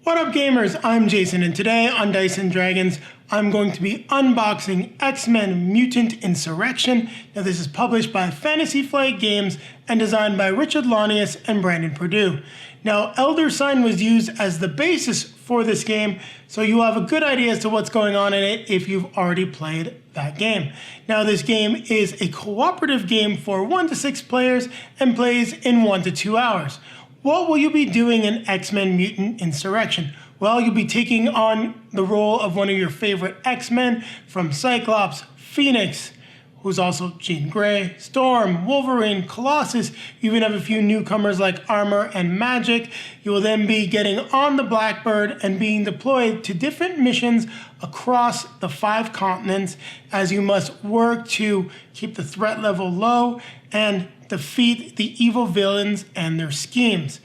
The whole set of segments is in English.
What up gamers, I'm Jason and today on Dice & Dragons I'm going to be unboxing X-Men Mutant Insurrection. Now this is published by Fantasy Flight Games and designed by Richard Launius and Brandon Perdue. Now Elder Sign was used as the basis for this game, so you have a good idea as to what's going on in it if you've already played that game. Now this game is a cooperative game for 1 to 6 players and plays in 1 to 2 hours. What will you be doing in X-Men Mutant Insurrection? Well, you'll be taking on the role of one of your favorite X-Men, from Cyclops, Phoenix, who's also Jean Grey, Storm, Wolverine, Colossus. You even have a few newcomers like Armor and Magic. You will then be getting on the Blackbird and being deployed to different missions across the 5 continents as you must work to keep the threat level low and defeat the evil villains and their schemes.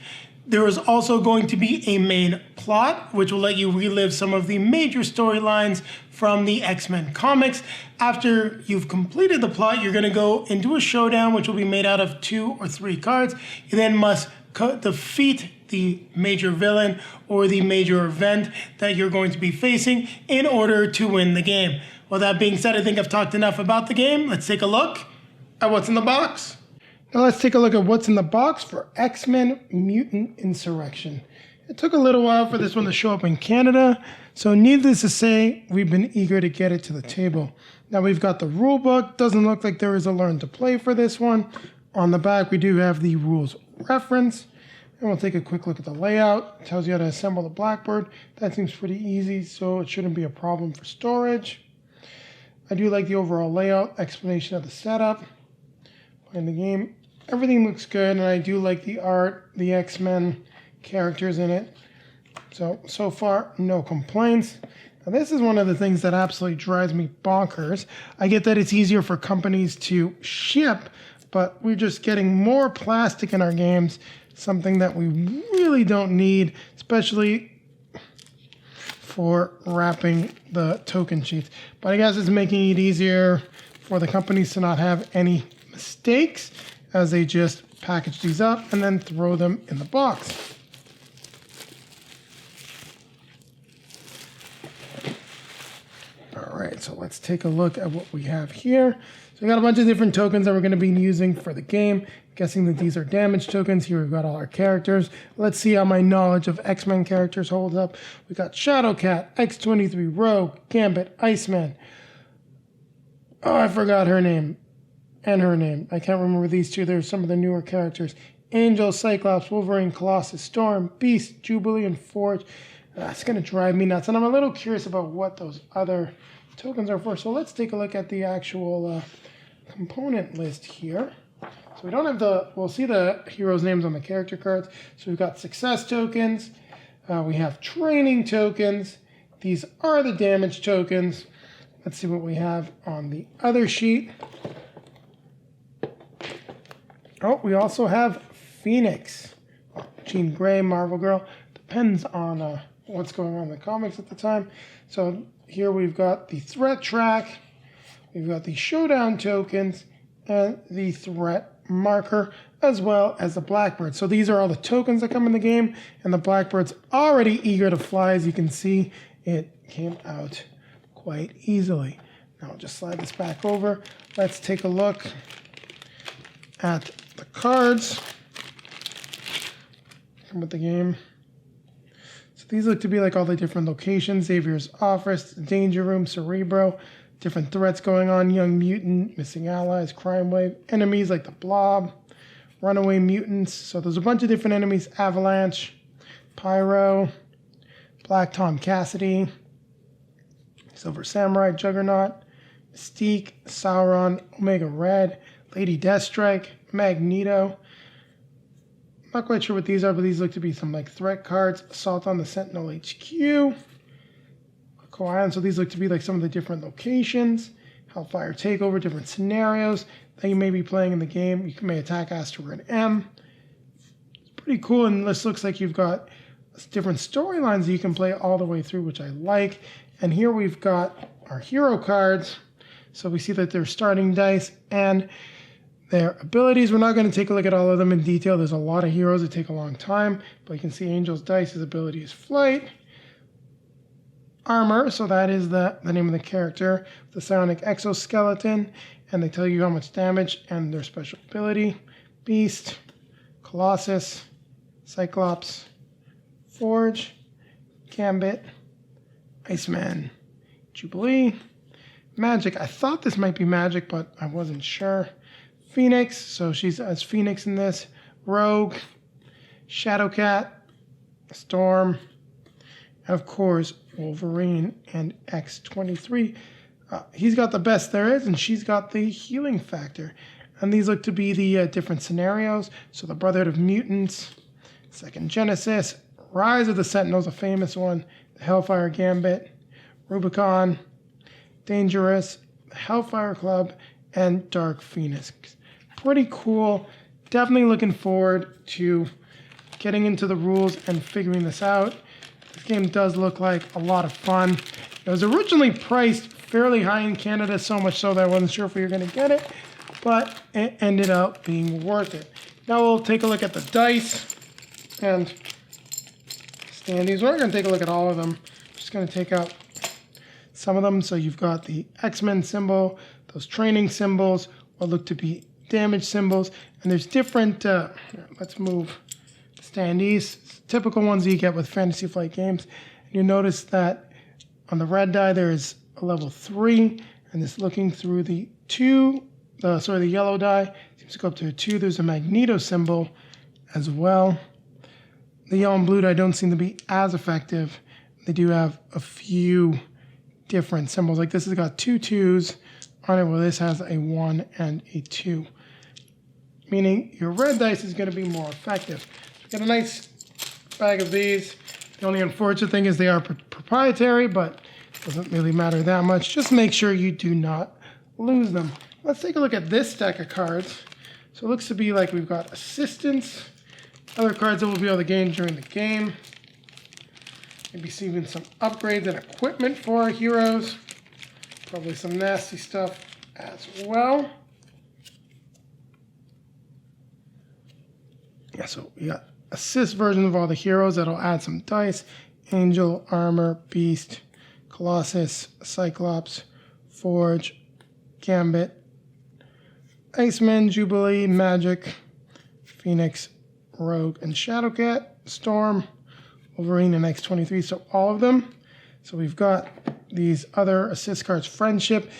There is also going to be a main plot, which will let you relive some of the major storylines from the X-Men comics. After you've completed the plot, you're going to go into a showdown, which will be made out of 2 or 3 cards. You then must defeat the major villain or the major event that you're going to be facing in order to win the game. Well, that being said, I think I've talked enough about the game. Let's take a look at what's in the box. Now let's take a look at what's in the box for X-Men Mutant Insurrection. It took a little while for this one to show up in Canada, so needless to say, we've been eager to get it to the table. Now we've got the rule book. Doesn't look like there is a learn to play for this one. On the back we do have the rules reference, and we'll take a quick look at the layout. It tells you how to assemble the Blackbird. That seems pretty easy, so it shouldn't be a problem for storage. I do like the overall layout, explanation of the setup, playing the game. Everything looks good, and I do like the art, the X-Men characters in it. So far, no complaints. Now, this is one of the things that absolutely drives me bonkers. I get that it's easier for companies to ship, but we're just getting more plastic in our games, something that we really don't need, especially for wrapping the token sheets. But I guess it's making it easier for the companies to not have any mistakes, as they just package these up and then throw them in the box. All right, so let's take a look at what we have here. So we got a bunch of different tokens that we're going to be using for the game. Guessing that these are damage tokens. Here we've got all our characters. Let's see how my knowledge of X-Men characters holds up. We got Shadowcat, X-23, Rogue, Gambit, Iceman. Oh, I forgot her name. And her name. I can't remember these two. They're some of the newer characters. Angel, Cyclops, Wolverine, Colossus, Storm, Beast, Jubilee, and Forge. That's going to drive me nuts. And I'm a little curious about what those other tokens are for. So let's take a look at the actual component list here. So we don't have we'll see the heroes' names on the character cards. So we've got success tokens. We have training tokens. These are the damage tokens. Let's see what we have on the other sheet. Oh, we also have Phoenix, Jean Grey, Marvel Girl. Depends on what's going on in the comics at the time. So here we've got the threat track, we've got the showdown tokens, and the threat marker, as well as the Blackbird. So these are all the tokens that come in the game, and the Blackbird's already eager to fly. As you can see, it came out quite easily. Now I'll just slide this back over. Let's take a look at the cards come with the game. So these look to be like all the different locations: Xavier's office, Danger Room, Cerebro, different threats going on, Young Mutant, Missing Allies, Crime Wave, enemies like the Blob, Runaway Mutants. So there's a bunch of different enemies: Avalanche, Pyro, Black Tom Cassidy, Silver Samurai, Juggernaut, Mystique, Sauron, Omega Red, Lady Deathstrike, Magneto. I'm not quite sure what these are, but these look to be some like threat cards. Assault on the Sentinel HQ. So these look to be like some of the different locations. Hellfire Takeover, different scenarios that you may be playing in the game. You may attack Asteroid M. It's pretty cool, and this looks like you've got different storylines that you can play all the way through, which I like. And here we've got our hero cards. So we see that they're starting dice, and their abilities. We're not going to take a look at all of them in detail. There's a lot of heroes that take a long time, but you can see Angel's Dice's ability is flight. Armor, so that is the name of the character, the psionic exoskeleton, and they tell you how much damage and their special ability. Beast, Colossus, Cyclops, Forge, Gambit, Iceman, Jubilee, Magic. I thought this might be Magic, but I wasn't sure. Phoenix, so she's as Phoenix in this. Rogue, Shadowcat, Storm, and of course Wolverine and X-23. He's got the best there is, and she's got the healing factor. And these look to be the different scenarios. So the Brotherhood of Mutants, Second Genesis, Rise of the Sentinels, a famous one, the Hellfire Gambit, Rubicon, Dangerous, the Hellfire Club, and Dark Phoenix. Pretty cool. Definitely looking forward to getting into the rules and figuring this out. This game does look like a lot of fun. It was originally priced fairly high in Canada, so much so that I wasn't sure if we were going to get it, but it ended up being worth it. Now we'll take a look at the dice and standees. We're not going to take a look at all of them. I'm just going to take out some of them. So you've got the X-Men symbol, those training symbols, what look to be damage symbols, and there's different, let's move standees, typical ones that you get with Fantasy Flight games. And you notice that on the red die there is a level 3, and this looking through the the yellow die seems to go up to a 2. There's a Magneto symbol as well. The yellow and blue die don't seem to be as effective. They do have a few different symbols. Like this has got 2 2s on it, where this has a 1 and a 2. Meaning your red dice is going to be more effective. So get a nice bag of these. The only unfortunate thing is they are proprietary, but it doesn't really matter that much. Just make sure you do not lose them. Let's take a look at this deck of cards. So it looks to be like we've got assistants, other cards that we'll be able to gain during the game. Maybe see even some upgrades and equipment for our heroes. Probably some nasty stuff as well. Yeah, so we got assist version of all the heroes that'll add some dice. Angel, Armor, Beast, Colossus, Cyclops, Forge, Gambit, Iceman, Jubilee, Magic, Phoenix, Rogue, and Shadowcat, Storm, Wolverine, and X-23, so all of them. So we've got these other assist cards. Friendship.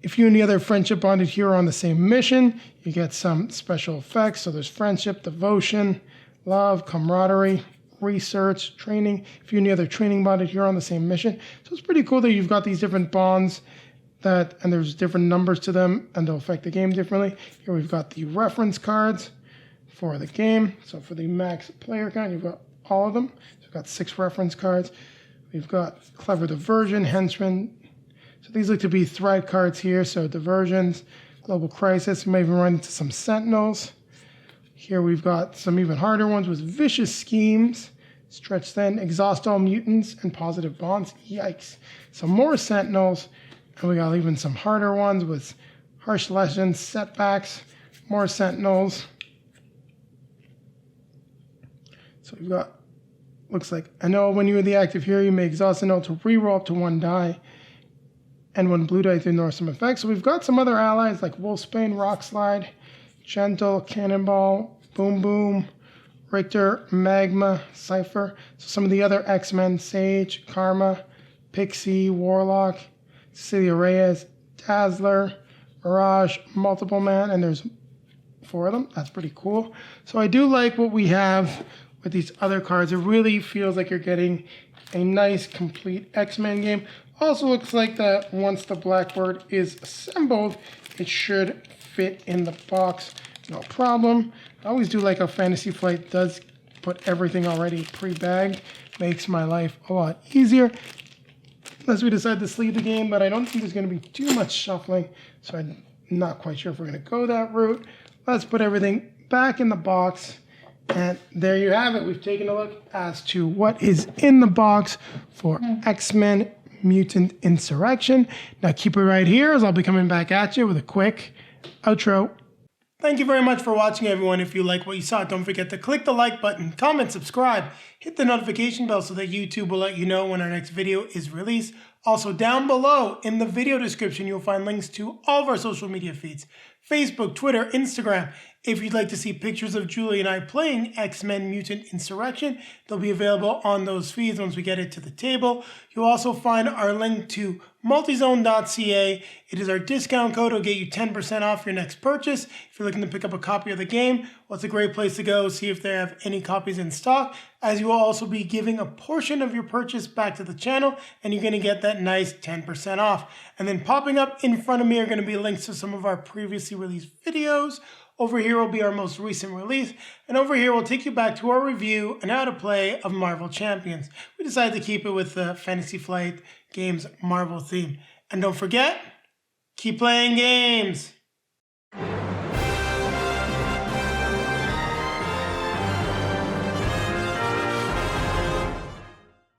If you and the other friendship bonded hero are on the same mission, you get some special effects. So there's friendship, devotion, love, camaraderie, research, training. If you and the other training bonded hero on the same mission. So it's pretty cool that you've got these different bonds and there's different numbers to them, and they'll affect the game differently. Here we've got the reference cards for the game. So for the max player count, you've got all of them. So we've got 6 reference cards. We've got Clever Diversion, Henchman. So these look to be threat cards here. So Diversions, Global Crisis. We may even run into some Sentinels. Here we've got some even harder ones with Vicious Schemes, Stretch Thin, Exhaust All Mutants, and Positive Bonds. Yikes. Some more Sentinels. And we got even some harder ones with Harsh Legends, Setbacks, more Sentinels. So we've got, looks like, I know when you are the active hero, you may exhaust a note to reroll up to 1 die. And when blue die, to ignore some effects. So we've got some other allies like Wolfsbane, Rock Slide, Gentle, Cannonball, Boom Boom, Richter, Magma, Cypher. So some of the other X-Men, Sage, Karma, Pixie, Warlock, Cecilia Reyes, Dazzler, Mirage, Multiple Man, and there's 4 of them. That's pretty cool. So I do like what we have with these other cards. It really feels like you're getting a nice, complete X-Men game. Also looks like that once the Blackbird is assembled, it should fit in the box, no problem. I always do like how Fantasy Flight does put everything already pre-bagged. Makes my life a lot easier. Unless we decide to sleeve the game, but I don't think there's going to be too much shuffling, so I'm not quite sure if we're going to go that route. Let's put everything back in the box, and there you have it. We've taken a look as to what is in the box for X-Men Mutant Insurrection. Now keep it right here, as I'll be coming back at you with a quick outro. Thank you very much for watching, everyone. If you like what you saw, don't forget to click the like button, comment, subscribe, hit the notification bell so that YouTube will let you know when our next video is released. Also, down below in the video description, you'll find links to all of our social media feeds: Facebook, Twitter, Instagram. If you'd like to see pictures of Julie and I playing X-Men Mutant Insurrection, they'll be available on those feeds once we get it to the table. You'll also find our link to multizone.ca. It is our discount code. It'll get you 10% off your next purchase. If you're looking to pick up a copy of the game, well, it's a great place to go, see if they have any copies in stock, as you will also be giving a portion of your purchase back to the channel, and you're going to get that nice 10% off. And then popping up in front of me are going to be links to some of our previously released videos. Over here will be our most recent release, and over here we'll take you back to our review and how to play of Marvel Champions. We decided to keep it with the Fantasy Flight Games Marvel theme. And don't forget, keep playing games!